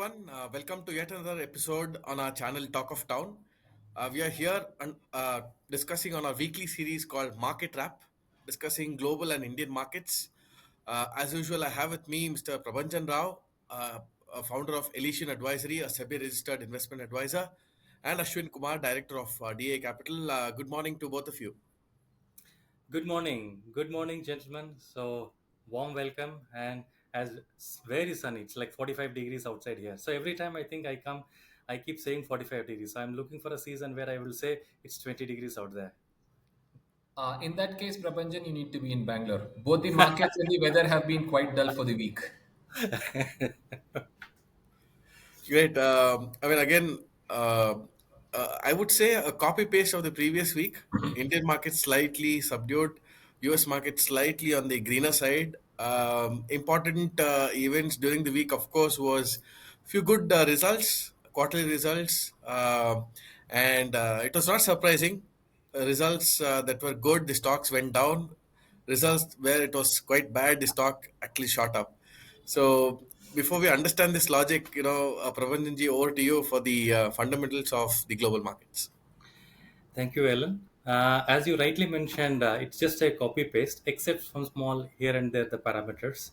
everyone. Welcome to yet another episode on our channel Talk of Town. We are here discussing on our weekly series called Market Wrap, discussing global and Indian markets. As usual, I have with me Mr. Prabhanjan Rao, a founder of Elysian Advisory, a SEBI-registered investment advisor, and Ashwin Kumar, director of DA Capital. Good morning to both of you. Good morning, gentlemen. So warm welcome, and as it's very sunny, it's like 45 degrees outside here. So every time I think I come, I keep saying 45 degrees. So I'm looking for a season where I will say it's 20 degrees out there. In that case, Prabhanjan, you need to be in Bangalore. Both the markets and the weather have been quite dull for the week. Great. Again, uh, I would say a copy paste of the previous week. Indian market slightly subdued, US market slightly on the greener side. Important events during the week, of course, was few good results, quarterly results, and it was not surprising. Results that were good, the stocks went down. Results where it was quite bad, the stock actually shot up. So before we understand this logic, Prabhanjanji, over to you for the fundamentals of the global markets. Thank you, Ellen. As you rightly mentioned, it's just a copy paste, except some small here and there the parameters.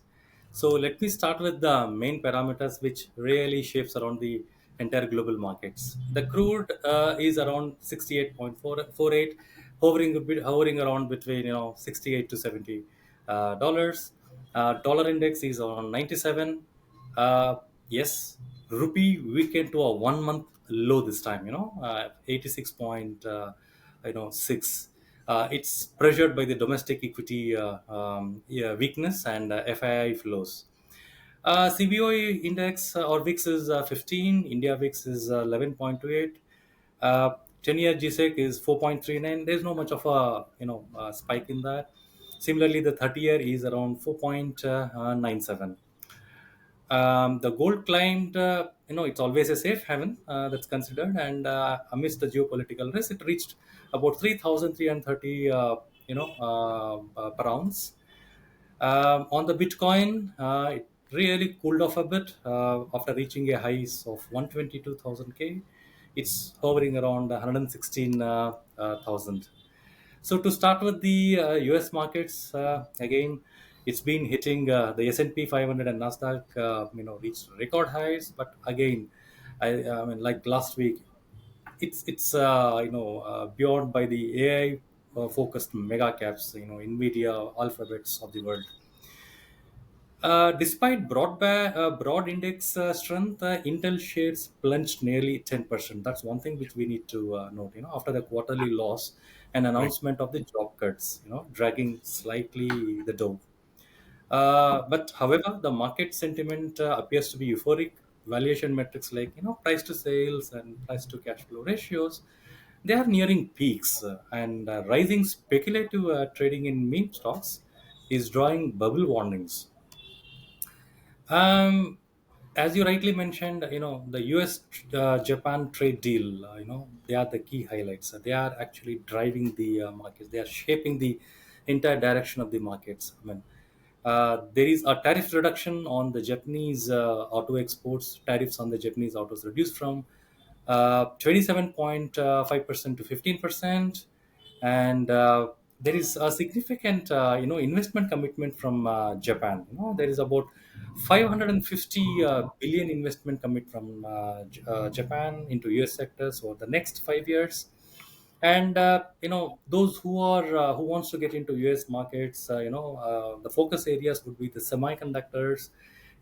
So let me start with the main parameters which really shapes around the entire global markets. The crude is around 68.448, hovering around between 68 to 70 dollars. Dollar index is around 97. Uh, yes, rupee weakened to a 1 month low this time. 86.6. It's pressured by the domestic equity yeah, weakness and FII flows. CBOE index or VIX is 15. India VIX is 11.28. 10-year GSEC is 4.39. There's no much of a spike in that. Similarly, the 30-year is around 4.97. The gold climbed, it's always a safe haven that's considered, and amidst the geopolitical risk, it reached about 3,330, per ounce. On the Bitcoin, it really cooled off a bit after reaching a highs of 122,000 K. It's hovering around 116,000. So to start with the U.S. markets, again, it's been hitting the S&P 500 and Nasdaq, reached record highs. But again, I mean, like last week, it's beyond by the AI focused mega caps, Nvidia, Alphabets of the world. Despite broad index strength, Intel shares plunged nearly 10%. That's one thing which we need to note. After the quarterly loss and Right. announcement of the job cuts, dragging slightly the Dow. But however, the market sentiment appears to be euphoric. Valuation metrics like price to sales and price to cash flow ratios, they are nearing peaks, and rising speculative trading in meme stocks is drawing bubble warnings. um, as you rightly mentioned, the U.S. Japan trade deal, they are the key highlights. They are actually driving the markets. They are shaping the entire direction of the markets. I mean, there is a tariff reduction on the Japanese auto exports. Tariffs on the Japanese autos reduced from 27.5% to 15%, and there is a significant investment commitment from Japan. There is about 550 billion investment commit from Japan into US sectors for the next 5 years. And those who wants to get into US markets, the focus areas would be the semiconductors,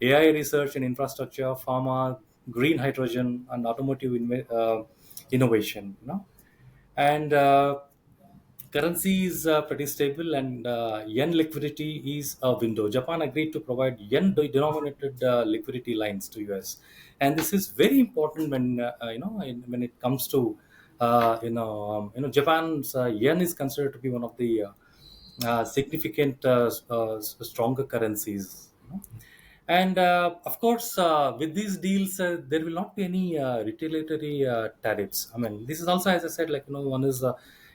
AI research and infrastructure, pharma, green hydrogen, and automotive innovation. And currency is pretty stable, and yen liquidity is a window. Japan agreed to provide yen denominated liquidity lines to US, and this is very important when when it comes to Japan's yen is considered to be one of the significant stronger currencies. And of course, with these deals, there will not be any retaliatory tariffs. I mean, this is also, as I said, like one is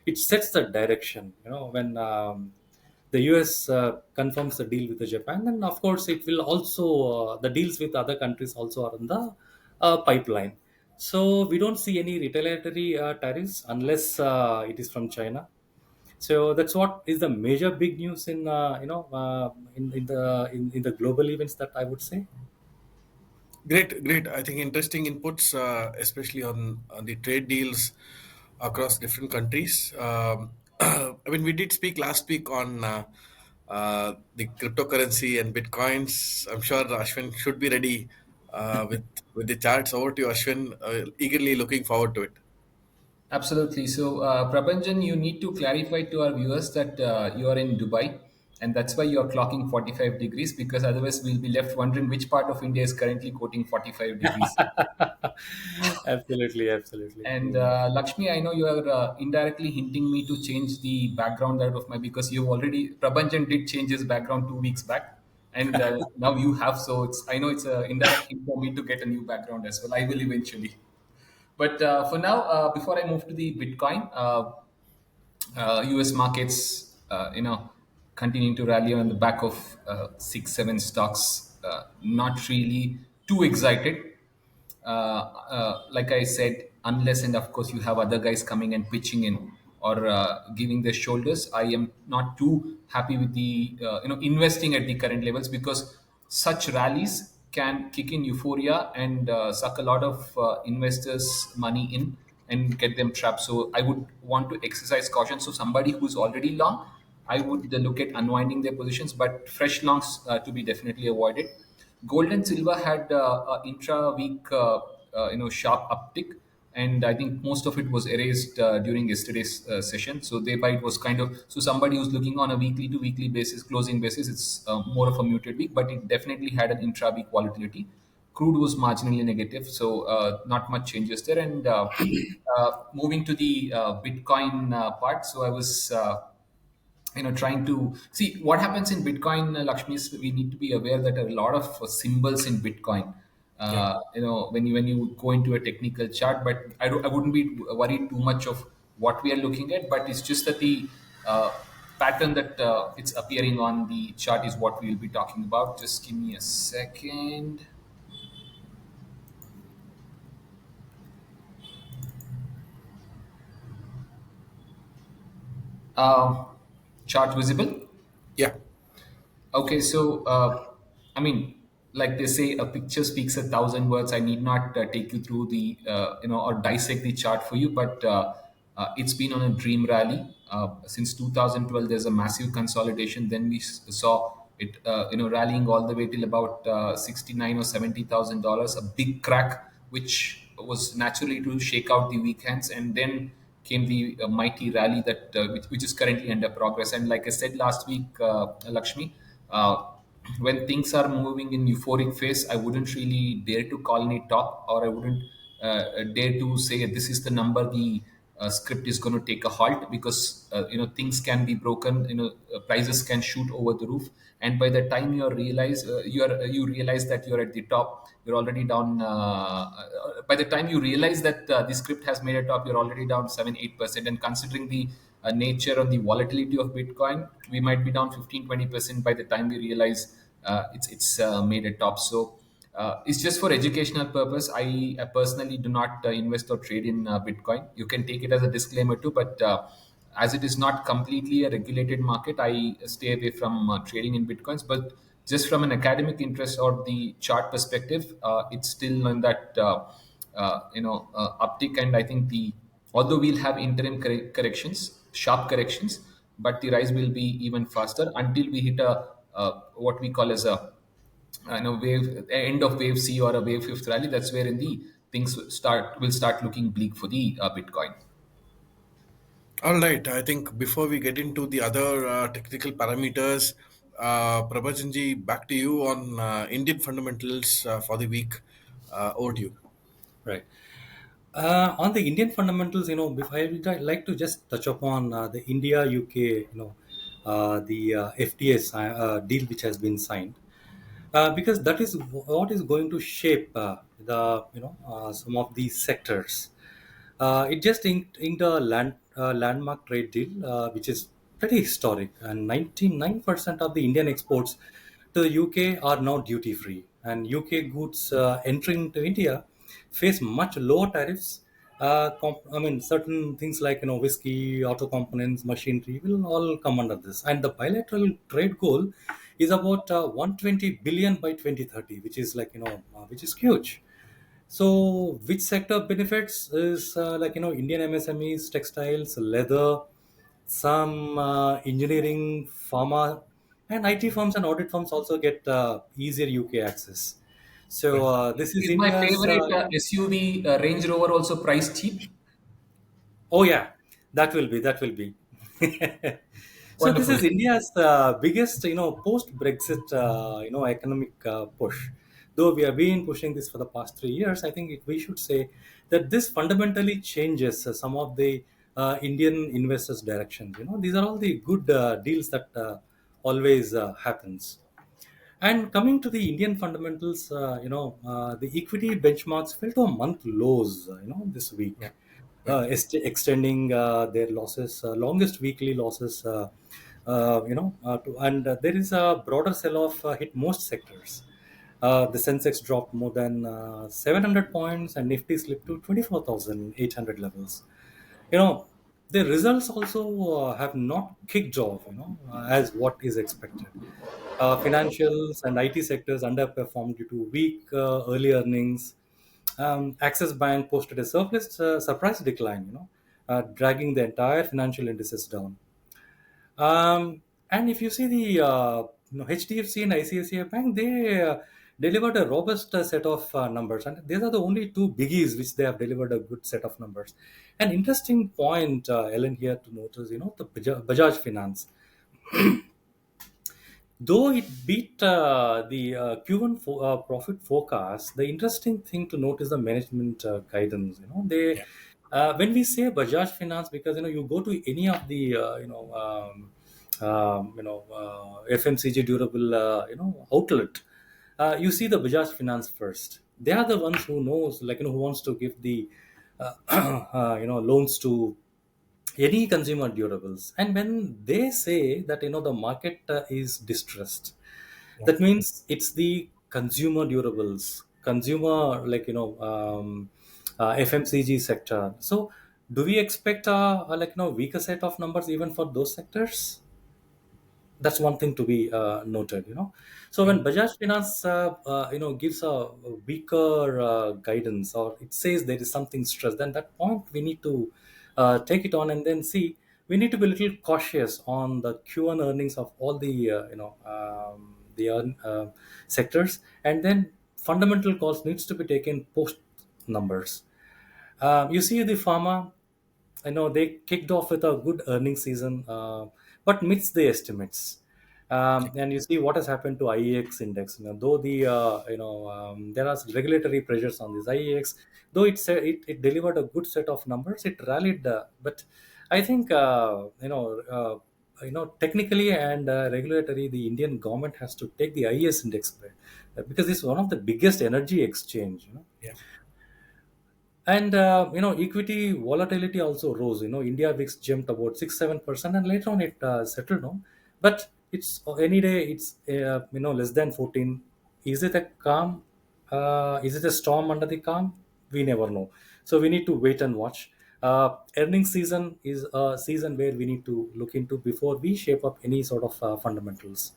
it sets the direction. When the US confirms the deal with the Japan, and of course, it will also the deals with other countries also are in the pipeline. So we don't see any retaliatory tariffs unless it is from China. So that's what is the major big news in in the global events, that I would say. Great, great. I think interesting inputs, especially on the trade deals across different countries. I mean, we did speak last week on the cryptocurrency and bitcoins. I'm sure Ashwin should be ready with the charts. Over to you, Ashwin. Eagerly looking forward to it. Absolutely. So, Prabhanjan, you need to clarify to our viewers that you are in Dubai, and that's why you are clocking 45 degrees, because otherwise we'll be left wondering which part of India is currently quoting 45 degrees. Absolutely, absolutely. And Mm. Lakshmi, I know you are indirectly hinting me to change the background out of my, because you already, Prabhanjan did change his background 2 weeks back, and now you have. So it's, I know it's a indirect hint for me to get a new background as well. I will eventually. But for now, before I move to the Bitcoin, U.S. markets, continuing to rally on the back of six, seven stocks. Not really too excited. Like I said, unless and of course you have other guys coming and pitching in or giving their shoulders, I am not too happy with the investing at the current levels, because such rallies can kick in euphoria and suck a lot of investors' money in and get them trapped. So I would want to exercise caution. So somebody who's already long, I would look at unwinding their positions, but fresh longs to be definitely avoided. Gold and silver had a intra-week, sharp uptick, and I think most of it was erased during yesterday's session. So thereby it was kind of, so somebody who's looking on a weekly to weekly basis, closing basis, it's more of a muted week, but it definitely had an intra-week volatility. Crude was marginally negative, so not much changes there. And moving to the Bitcoin part, so I was. Trying to see what happens in Bitcoin, Lakshmi, is we need to be aware that there are a lot of symbols in Bitcoin. Yeah. When you go into a technical chart, but I wouldn't be worried too much of what we are looking at, but it's just that the uh, pattern that it's appearing on the chart is what we'll be talking about. Just give me a second. uh, Chart visible? Yeah. Okay, so I mean, like they say, a picture speaks 1,000 words. I need not take you through the or dissect the chart for you, but it's been on a dream rally since 2012. There's a massive consolidation. Then we saw it, rallying all the way till about 69 or $70,000. A big crack, which was naturally to shake out the weak hands, and then came the mighty rally that which is currently under progress. And like I said last week, Lakshmi, uh, when things are moving in euphoric phase, I wouldn't really dare to call any top, or I wouldn't dare to say this is the number the script is going to take a halt, because things can be broken. Prices can shoot over the roof, and by the time you realize that you're at the top, you're already down. By the time you realize that the script has made a top, you're already down 7-8%. And considering the nature and the volatility of Bitcoin, we might be down 15-20% by the time we realize it's made a top. So it's just for educational purpose. I personally do not invest or trade in Bitcoin. You can take it as a disclaimer too, but as it is not completely a regulated market, I stay away from trading in Bitcoins. But just from an academic interest or the chart perspective, it's still in that uptick. And I think the although we'll have interim corrections, sharp corrections, but the rise will be even faster until we hit a what we call as a wave end of wave C or a wave fifth rally. That's where in the things will start looking bleak for the Bitcoin. All right. I think before we get into the other technical parameters, Prabhajanji, back to you on Indian fundamentals for the week. Over to you. Right. On the Indian fundamentals, I would like to just touch upon the India UK, the FTA deal which has been signed, because that is what is going to shape the some of these sectors. It just inked a landmark trade deal, which is pretty historic, and 99% of the Indian exports to the UK are now duty free, and UK goods entering into India face much lower tariffs. I mean, certain things like whiskey, auto components, machinery will all come under this. And the bilateral trade goal is about 120 billion by 2030, which is which is huge. So, which sector benefits is Indian MSMEs, textiles, leather, some engineering, pharma, and IT firms and audit firms also get easier UK access. So, Right. this is Is my India's. favorite SUV Range Rover also priced cheap? Oh yeah, that will be. So this Wonderful. is India's biggest, post-Brexit, economic push. Though we have been pushing this for the past 3 years, I think we should say that this fundamentally changes some of the Indian investors' directions. These are all the good deals that always happens. And coming to the Indian fundamentals, the equity benchmarks fell to a month lows, this Yeah. week, Yeah. extending their losses, longest weekly losses, and there is a broader sell-off hit most sectors. The Sensex dropped more than 700 points, and Nifty slipped to 24,800 levels. You know, the results also have not kicked off, as what is expected. Financials and IT sectors underperformed due to weak early earnings. Axis Bank posted a surprise decline, dragging the entire financial indices down. And if you see the HDFC and ICICI Bank, they delivered a robust set of numbers, and these are the only two biggies which they have delivered a good set of numbers. An interesting point, Ellen, here to notice, the Bajaj Finance. Though it beat the Q1 profit forecast, the interesting thing to note is the management guidance. They Yeah. when we say Bajaj Finance, because you go to any of the FMCG durable outlet, you see the Bajaj Finance first. They are the ones who knows, who wants to give the loans to any consumer durables. And when they say that the market is distressed, Yeah. that means it's the consumer durables, consumer, FMCG sector. So do we expect weaker set of numbers even for those sectors? That's one thing to be noted. So Yeah. when Bajaj Finance gives a weaker guidance, or it says there is something stress, then that point we need to take it on and then see. We need to be a little cautious on the Q1 earnings of all the sectors, and then fundamental calls needs to be taken post numbers. You see the pharma, I know they kicked off with a good earnings season, but missed the estimates. And you see what has happened to IEX index. Though there are regulatory pressures on this IEX, though it delivered a good set of numbers, it rallied. But I think technically and regulatory, the Indian government has to take the IES index back, because it's one of the biggest energy exchange. Yeah. And equity volatility also rose. India VIX jumped about 6-7%, and later on it settled down. But it's any day it's less than 14. Is it a calm? Is it a storm under the calm? We never know. So we need to wait and watch. Earnings season is a season where we need to look into before we shape up any sort of fundamentals.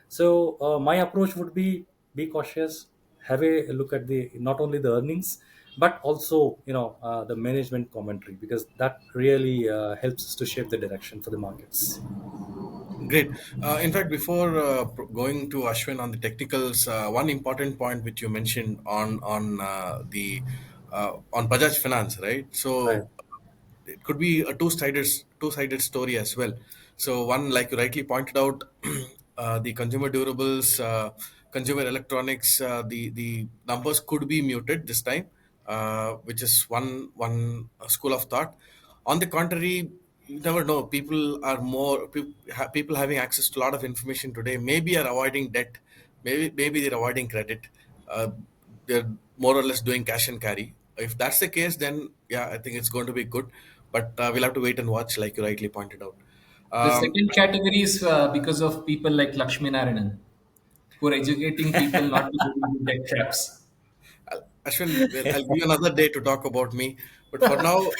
So my approach would be cautious, have a look at the not only the earnings but also the management commentary, because that really helps us to shape the direction for the markets. Great. In fact, before going to Ashwin on the technicals, one important point which you mentioned on the on Bajaj Finance, right? Right. So it could be a two-sided story as well. So one, like you rightly pointed out, the consumer durables, consumer electronics, the numbers could be muted this time, which is one school of thought. On the contrary, you never know. People having access to a lot of information today. Maybe are avoiding debt. Maybe they're avoiding credit. Uh, they're more or less doing cash and carry. If that's the case, then yeah, I think it's going to be good. But we'll have to wait and watch, like you rightly pointed out. The Um, second category is because of people like Lakshmi Narayanan, who are educating people not to go into debt traps. Ashwin, well, I'll give you another day to talk about me. But for now,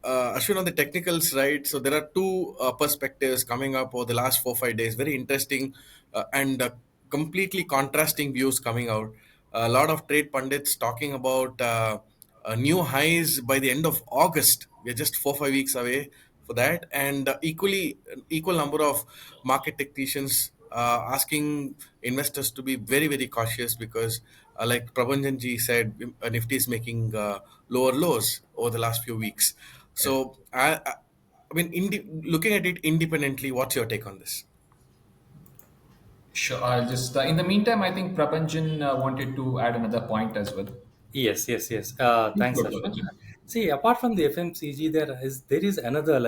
Ashwin, on the technicals, right? So there are two perspectives coming up over the last 4 5 days. Very interesting and completely contrasting views coming out. A lot of trade pundits talking about new highs by the end of August. We're just 4 5 weeks away for that, and equal number of market technicians asking investors to be very very cautious because, like Prabhanjan ji said, Nifty is making lower lows over the last few weeks. So, I mean, looking at it independently, what's your take on this? Sure. I'll just, in the meantime, I think Prabhanjan wanted to add another point as well. Yes, yes, yes. Please Thanks, go, Ashwin. Prabhanjan. See, apart from the FMCG, there is another,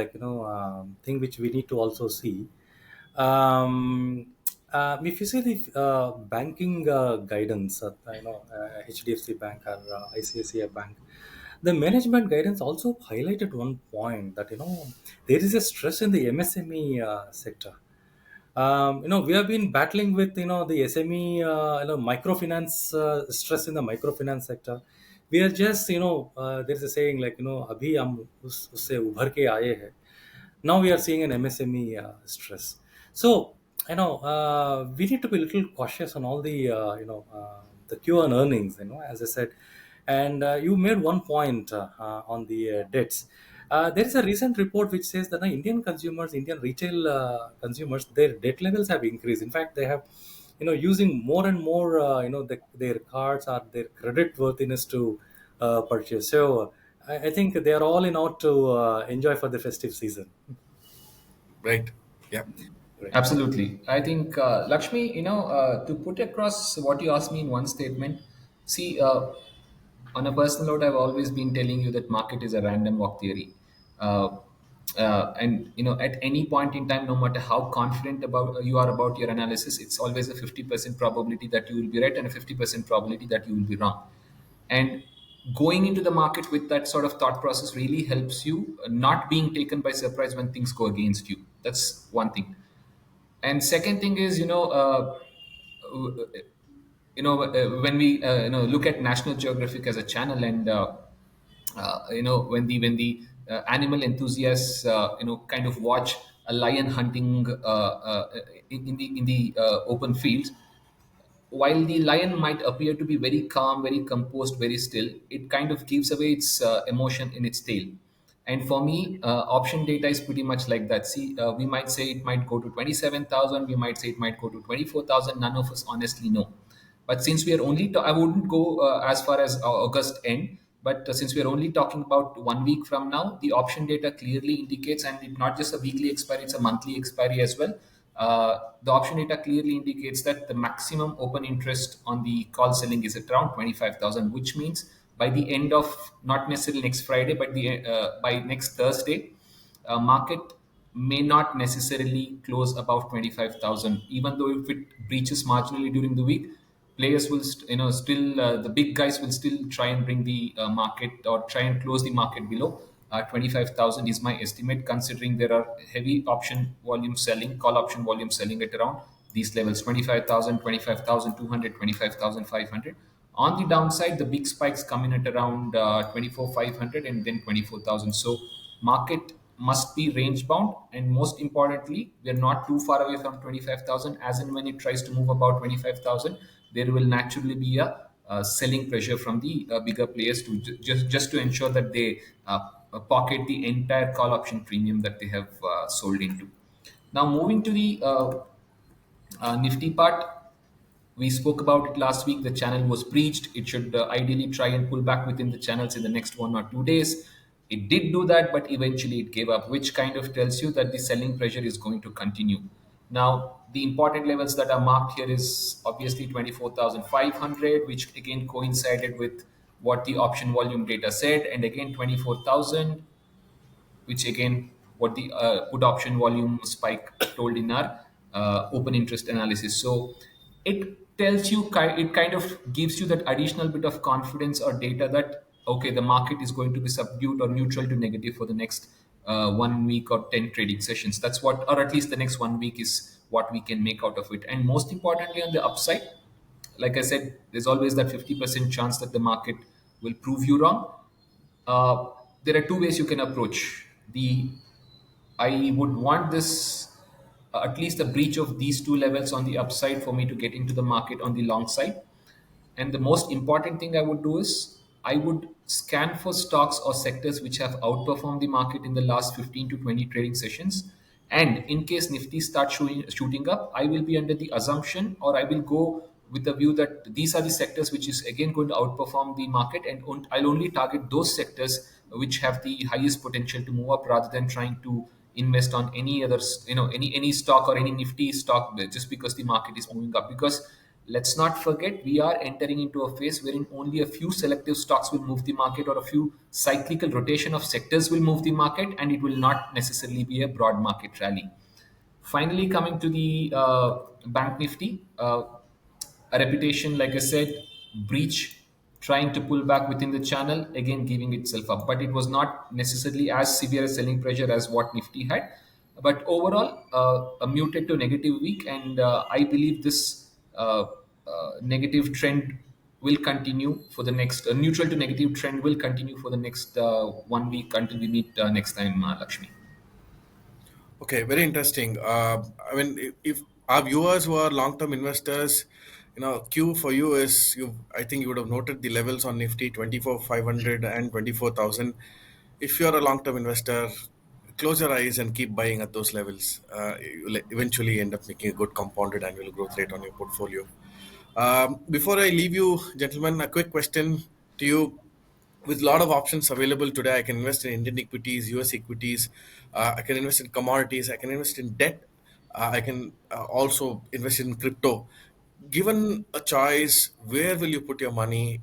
thing which we need to also see. If you see the banking guidance, HDFC Bank or ICICI Bank, the management guidance also highlighted one point that there is a stress in the MSME sector. We have been battling with the SME, microfinance stress in the microfinance sector. We are just there's a saying like अभी हम उससे उभर के आए हैं. Now we are seeing an MSME stress. So we need to be a little cautious on all the Q on earnings, as I said. And you made one point on the debts. There is a recent report which says that Indian retail consumers, their debt levels have increased. In fact, they have, using more and more, their cards or their credit worthiness to purchase. So I think they are all in out to enjoy for the festive season. Right. Yeah. Right. Absolutely. I think, Lakshmi, to put across what you asked me in one statement, see, on a personal note, I've always been telling you that market is a random walk theory. Uh, and at any point in time, no matter how confident about you are about your analysis, it's always a 50% probability that you will be right and a 50% probability that you will be wrong. And going into the market with that sort of thought process really helps you not being taken by surprise when things go against you. That's one thing. And second thing is, when we look at National Geographic as a channel, and when the animal enthusiasts kind of watch a lion hunting in the open fields, while the lion might appear to be very calm, very composed, very still, it kind of gives away its emotion in its tail. And for me, option data is pretty much like that. See, we might say it might go to 27,000, we might say it might go to 24,000. None of us honestly know. But since we are only, I wouldn't go as far as August end, but since we are only talking about 1 week from now, the option data clearly indicates, and it not just a weekly expiry, it's a monthly expiry as well. The option data clearly indicates that the maximum open interest on the call selling is at around 25,000, which means by the end of not necessarily next Friday, but by next Thursday, market may not necessarily close above 25,000. Even though if it breaches marginally during the week, players will still the big guys will still try and bring the market or try and close the market below 25,000 is my estimate, considering there are heavy option volume selling, call option volume selling at around these levels: 25,000, 25,200, 25,500. On the downside, the big spikes come in at around 24,500 and then 24,000. So market must be range bound, and most importantly, we are not too far away from 25,000. As and when it tries to move about 25,000, there will naturally be a selling pressure from the bigger players to just to ensure that they pocket the entire call option premium that they have sold into. Now, moving to the Nifty part, we spoke about it last week. The channel was breached. It should ideally try and pull back within the channels in the next 1 or 2 days. It did do that, but eventually it gave up, which kind of tells you that the selling pressure is going to continue. Now, the important levels that are marked here is obviously 24,500, which again coincided with what the option volume data said, and again 24,000, which again what the put option volume spike told in our open interest analysis. So it tells you, it kind of gives you that additional bit of confidence or data that okay, the market is going to be subdued or neutral to negative for the next 1 week or 10 trading sessions. That's what, or at least the next 1 week is what we can make out of it. And most importantly, on the upside, like I said, there's always that 50% chance that the market will prove you wrong. uh, there are two ways you can approach the I would want this, at least a breach of these two levels on the upside for me to get into the market on the long side. And the most important thing I would do is I would scan for stocks or sectors which have outperformed the market in the last 15 to 20 trading sessions. And in case Nifty starts shooting up, I will be under the assumption, or I will go with the view that these are the sectors which is again going to outperform the market, and I'll only target those sectors which have the highest potential to move up, rather than trying to invest on any other, any stock or any Nifty stock just because the market is moving up. Because let's not forget, we are entering into a phase wherein only a few selective stocks will move the market, or a few cyclical rotation of sectors will move the market, and it will not necessarily be a broad market rally. Finally, coming to the Bank Nifty, a reputation, like I said, breach, trying to pull back within the channel, again giving itself up. But it was not necessarily as severe a selling pressure as what Nifty had. But overall, a muted to negative week, and I believe this negative trend will continue for the next neutral to negative trend will continue for the next 1 week until we meet next time, Lakshmi. Okay, very interesting. I mean, if our viewers who are long-term investors, Q for you is I think you would have noted the levels on Nifty 24,500 and 24,000. If you're a long-term investor, close your eyes and keep buying at those levels. You'll eventually end up making a good compounded annual growth rate on your portfolio. Before I leave you, gentlemen, a quick question to you. With a lot of options available today, I can invest in Indian equities, US equities, I can invest in commodities, I can invest in debt, I can also invest in crypto. Given a choice, where will you put your money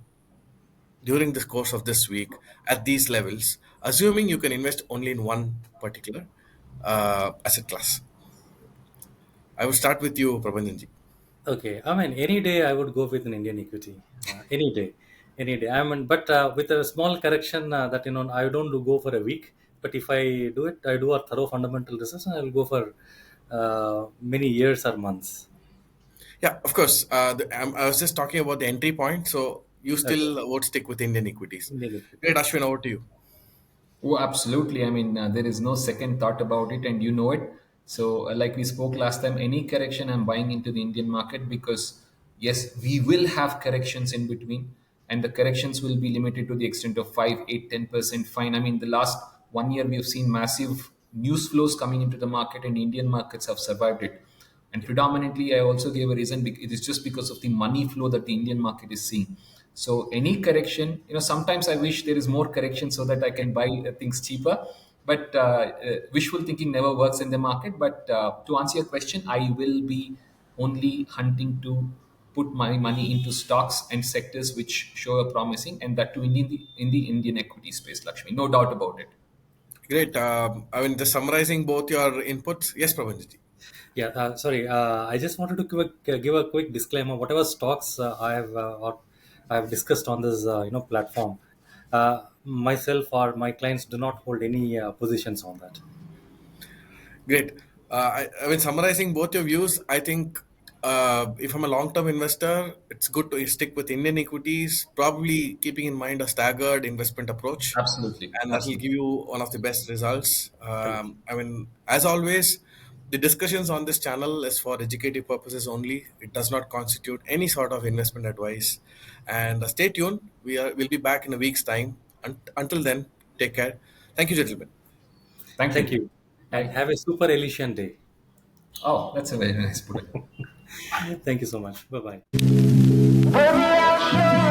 during the course of this week at these levels, assuming you can invest only in one particular asset class? I will start with you, Prabhanjanji. Okay, I mean, any day I would go with an Indian equity. Any day, any day. I mean, but with a small correction that I don't do go for a week. But if I do it, I do a thorough fundamental research, and I will go for many years or months. Yeah, of course. I was just talking about the entry point. So you Okay, still would stick with Indian equities. Indian equity. Great, Ashwin, over to you. Oh, absolutely. I mean, there is no second thought about it, and you know it. So, like we spoke last time, any correction I'm buying into the Indian market, because yes, we will have corrections in between, and the corrections will be limited to the extent of 5, 8, 10% fine. I mean, the last 1 year we have seen massive news flows coming into the market, and Indian markets have survived it. And predominantly, I also gave a reason. It is just because of the money flow that the Indian market is seeing. So any correction, sometimes I wish there is more correction so that I can buy things cheaper. But wishful thinking never works in the market. But to answer your question, I will be only hunting to put my money into stocks and sectors which show a promising, and that too in the Indian equity space, Lakshmi. No doubt about it. Great. I mean, just summarizing both your inputs. Yes, Prabhanjanji. Yeah, sorry. I just wanted to give a quick disclaimer. Whatever stocks I have discussed on this platform, myself or my clients do not hold any positions on that. Great. I mean, summarizing both your views, I think if I'm a long-term investor, it's good to stick with Indian equities, probably keeping in mind a staggered investment approach, Absolutely, and that will absolutely. give you one of the best results. Thank you. I mean, as always, the discussions on this channel is for educative purposes only. It does not constitute any sort of investment advice. And stay tuned. We'll be back in a week's time. Until then, take care. Thank you, gentlemen. Thank Thank you. you, and Bye. have a super Elysian day. Oh, that's a very nice put. Thank you so much. Bye bye. Baby, I'll show